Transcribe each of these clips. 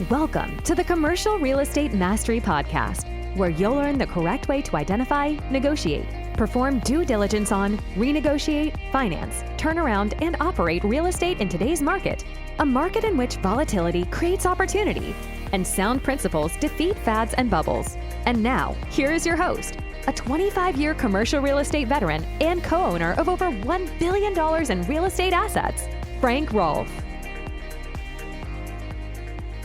Welcome to the Commercial Real Estate Mastery Podcast, where you'll learn the correct way to identify, negotiate, perform due diligence on, renegotiate, finance, turn around, and operate real estate in today's market. A market in which volatility creates opportunity and sound principles defeat fads and bubbles. And now, here is your host, a 25-year commercial real estate veteran and co-owner of over $1 billion in real estate assets, Frank Rolfe.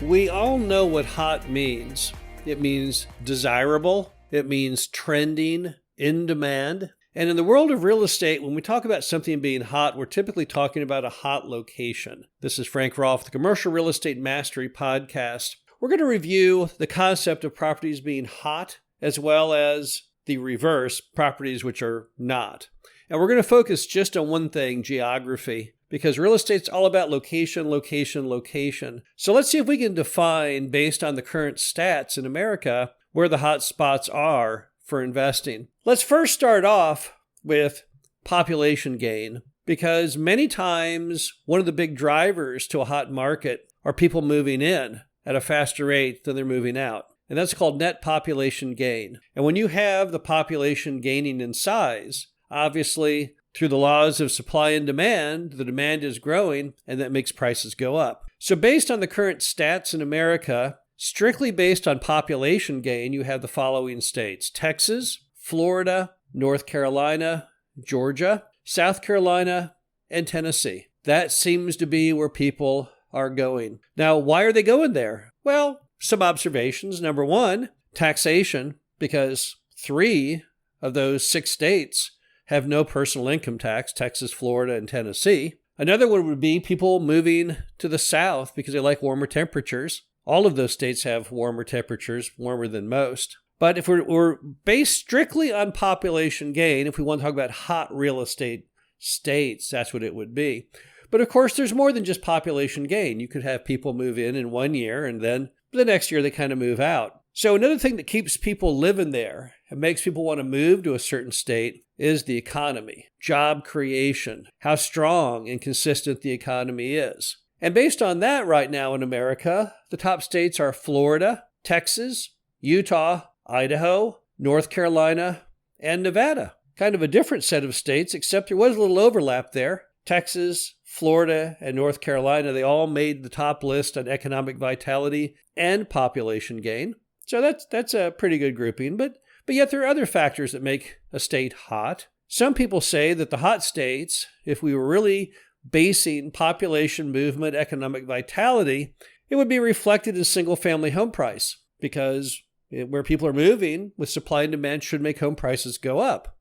We all know what hot means. It means desirable. It means trending, in demand. And in the world of real estate, when we talk about something being hot, we're typically talking about a hot location. This is Frank Rolfe, the Commercial Real Estate Mastery Podcast. We're going to review the concept of properties being hot, as well as the reverse, properties which are not. And we're going to focus just on one thing, geography, because real estate's all about location, location, location. So let's see if we can define, based on the current stats in America, where the hot spots are for investing. Let's first start off with population gain, because many times one of the big drivers to a hot market are people moving in at a faster rate than they're moving out. And that's called net population gain. And when you have the population gaining in size, obviously, through the laws of supply and demand, the demand is growing, and that makes prices go up. So based on the current stats in America, strictly based on population gain, you have the following states: Texas, Florida, North Carolina, Georgia, South Carolina, and Tennessee. That seems to be where people are going. Now, why are they going there? Well, some observations. Number one, taxation, because 3 of those 6 states have no personal income tax: Texas, Florida, and Tennessee. Another one would be people moving to the south because they like warmer temperatures. All of those states have warmer temperatures, warmer than most. But if we're based strictly on population gain, if we want to talk about hot real estate states, that's what it would be. But of course, there's more than just population gain. You could have people move in 1 year, and then the next year they kind of move out. So another thing that keeps people living there and makes people want to move to a certain state is the economy, job creation, how strong and consistent the economy is. And based on that, right now in America, the top states are Florida, Texas, Utah, Idaho, North Carolina, and Nevada. Kind of a different set of states, except there was a little overlap there. Texas, Florida, and North Carolina, they all made the top list on economic vitality and population gain. So that's a pretty good grouping, but yet there are other factors that make a state hot. Some people say that the hot states, if we were really basing population movement, economic vitality, it would be reflected in single-family home price, because where people are moving with supply and demand should make home prices go up.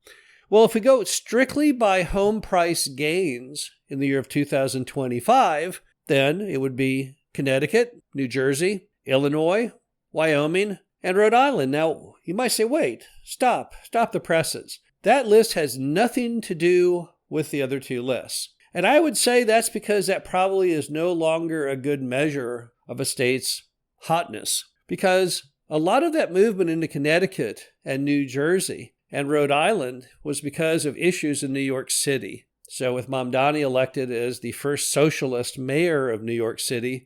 Well, if we go strictly by home price gains in the year of 2025, then it would be Connecticut, New Jersey, Illinois, Wyoming, and Rhode Island. Now, you might say, wait, stop the presses. That list has nothing to do with the other 2 lists. And I would say that's because that probably is no longer a good measure of a state's hotness, because a lot of that movement into Connecticut and New Jersey and Rhode Island was because of issues in New York City. So with Mamdani elected as the first socialist mayor of New York City,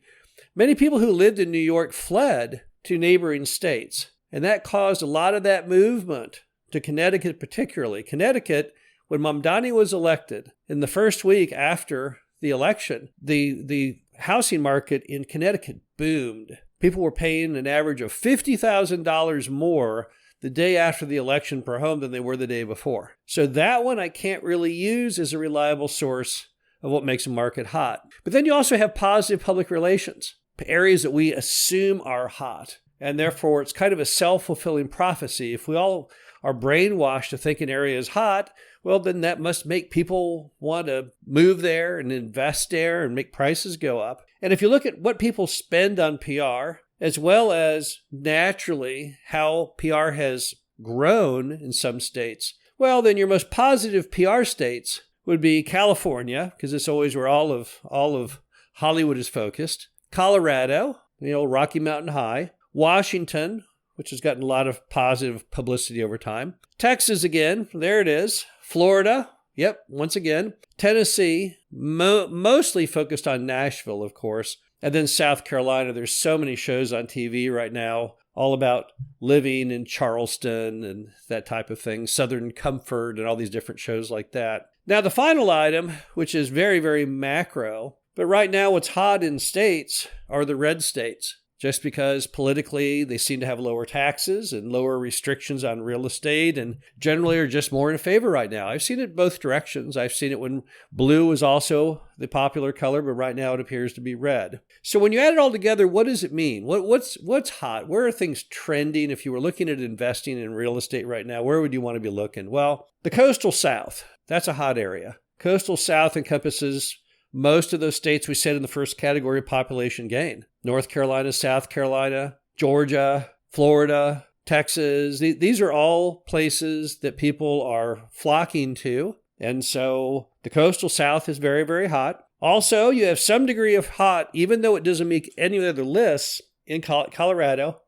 many people who lived in New York fled to neighboring states. And that caused a lot of that movement to Connecticut particularly. Connecticut, when Mamdani was elected, in the first week after the election, the housing market in Connecticut boomed. People were paying an average of $50,000 more the day after the election per home than they were the day before. So that one I can't really use as a reliable source of what makes a market hot. But then you also have positive public relations, areas that we assume are hot. And therefore, it's kind of a self-fulfilling prophecy. If we all are brainwashed to think an area is hot, well, then that must make people want to move there and invest there and make prices go up. And if you look at what people spend on PR, as well as naturally how PR has grown in some states, well, then your most positive PR states would be California, because it's always where all of Hollywood is focused. Colorado, Rocky Mountain High. Washington, which has gotten a lot of positive publicity over time. Texas again, there it is. Florida, yep, once again. Tennessee, mostly focused on Nashville, of course. And then South Carolina, there's so many shows on TV right now all about living in Charleston and that type of thing, Southern Comfort and all these different shows like that. Now, the final item, which is very, very macro, but right now what's hot in states are the red states, just because politically they seem to have lower taxes and lower restrictions on real estate and generally are just more in favor right now. I've seen it both directions. I've seen it when blue was also the popular color, but right now it appears to be red. So when you add it all together, what does it mean? What's hot? Where are things trending? If you were looking at investing in real estate right now, where would you want to be looking? Well, the coastal South, that's a hot area. Coastal South encompasses most of those states we said in the first category of population gain. North Carolina, South Carolina, Georgia, Florida, Texas. These are all places that people are flocking to. And so the coastal South is very, very hot. Also, you have some degree of hot, even though it doesn't make any other lists, in Colorado.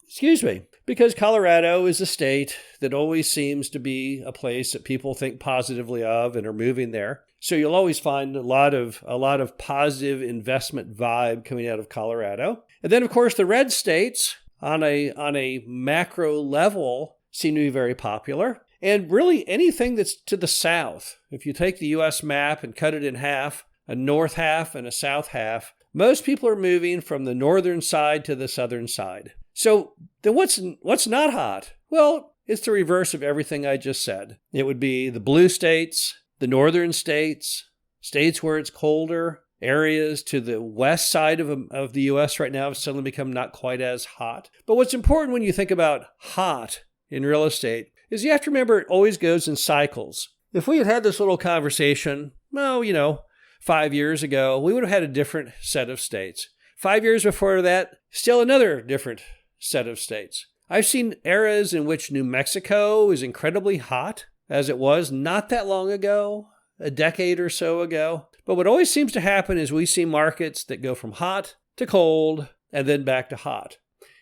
Excuse me. Because Colorado is a state that always seems to be a place that people think positively of and are moving there. So you'll always find a lot of positive investment vibe coming out of Colorado. And then, of course, the red states on a macro level seem to be very popular. And really anything that's to the south, if you take the U.S. map and cut it in half, a north half and a south half, most people are moving from the northern side to the southern side. So then what's not hot? Well, it's the reverse of everything I just said. It would be the blue states, the northern states, states where it's colder, areas to the west side of the U.S. right now have suddenly become not quite as hot. But what's important when you think about hot in real estate is you have to remember it always goes in cycles. If we had had this little conversation, 5 years ago, we would have had a different set of states. 5 years before that, still another different set of states. I've seen eras in which New Mexico is incredibly hot, as it was not that long ago, a decade or so ago. But what always seems to happen is we see markets that go from hot to cold and then back to hot.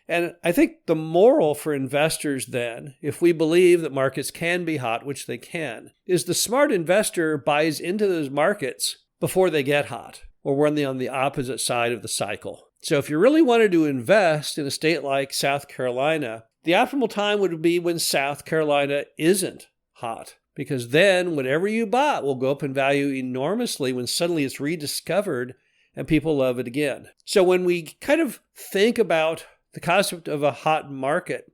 And I think the moral for investors then, if we believe that markets can be hot, which they can, is the smart investor buys into those markets before they get hot or when they're on the opposite side of the cycle. So if you really wanted to invest in a state like South Carolina, the optimal time would be when South Carolina isn't hot, because then whatever you bought will go up in value enormously when suddenly it's rediscovered and people love it again. So when we kind of think about the concept of a hot market,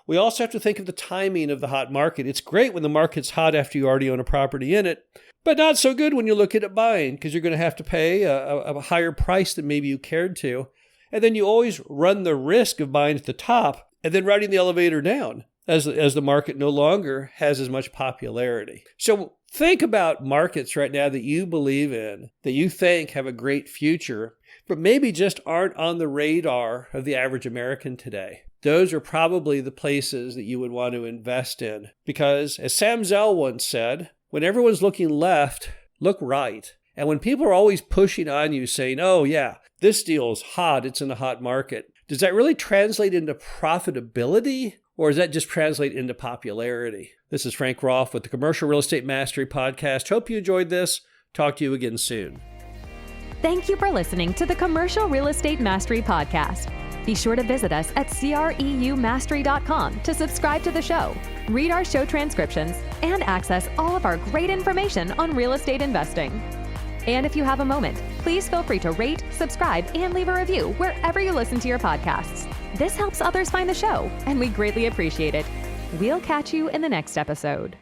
we also have to think of the timing of the hot market. It's great when the market's hot after you already own a property in it, but not so good when you look at it buying, because you're going to have to pay a higher price than maybe you cared to. And then you always run the risk of buying at the top and then riding the elevator down as the market no longer has as much popularity. So think about markets right now that you believe in, that you think have a great future, but maybe just aren't on the radar of the average American today. Those are probably the places that you would want to invest in. Because as Sam Zell once said, when everyone's looking left, look right. And when people are always pushing on you saying, oh yeah, this deal's hot, it's in a hot market, does that really translate into profitability? Or does that just translate into popularity? This is Frank Rolfe with the Commercial Real Estate Mastery Podcast. Hope you enjoyed this. Talk to you again soon. Thank you for listening to the Commercial Real Estate Mastery Podcast. Be sure to visit us at creumastery.com to subscribe to the show, read our show transcriptions, and access all of our great information on real estate investing. And if you have a moment, please feel free to rate, subscribe, and leave a review wherever you listen to your podcasts. This helps others find the show, and we greatly appreciate it. We'll catch you in the next episode.